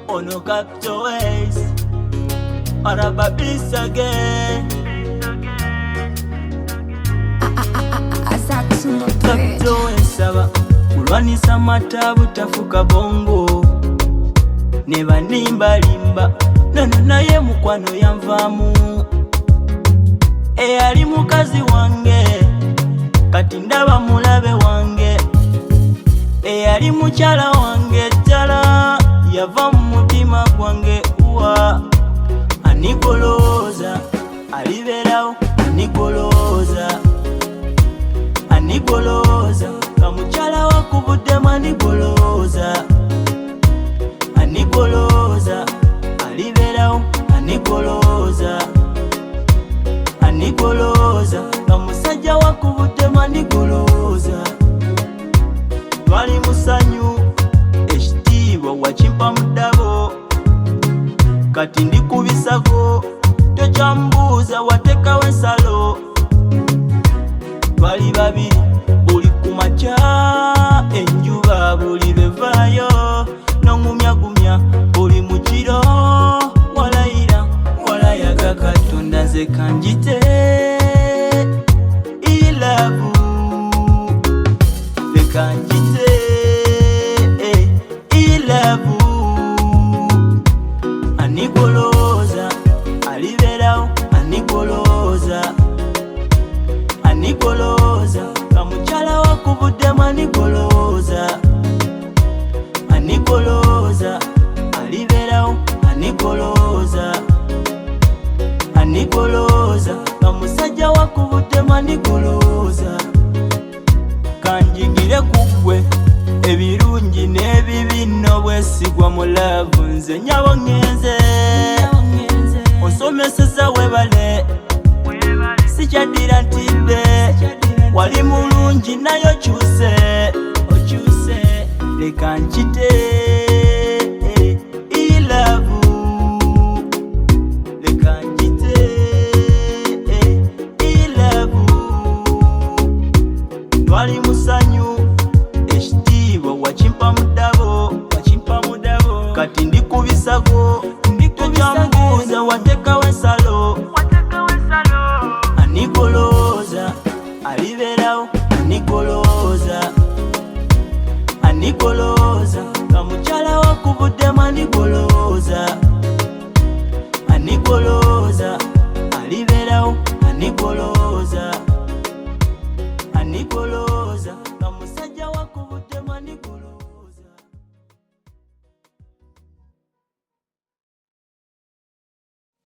Ono Capital Ways Araba Beats again. Capital Ways saba kulwanisa matabu tafuka bongo neba nimba limba nano naye mukwano yanvamu eyali mukazi wange kati ndaba mulabe wange eyali mukyala wange ddala yava mu mutima gwange uwa anigoloza aliberawo anigoloza anigoloza kamukyala wakubuddemu anigoloza anigoloza aliberawo anigoloza anigoloza kamusajja wakubuddemu anigoloza twali musanyu ekitiibwa wakimpa mudabo kati ndikubisako tokyambuuza watekawo ensalo twali babiri buli kumakya enjuba buli lwevaayo nongumyagumya buli mukiro walayira walayaga katonda nze kanjite ilavu lekanjite ilavu anigoloza aliberawo anigoloza anigoloza kamukyala wakubuddemu anigoloza anigoloza aliberawo anigoloza anigoloza kamusajja wakubuddemu anigoloza kanjigire kugwe ebirungi n'ebibi nno bwesigwa mu laavu nze nyabo ngenze osomeseza webale sikyaddira ntidde wali mulungi naye okyuse leka nkite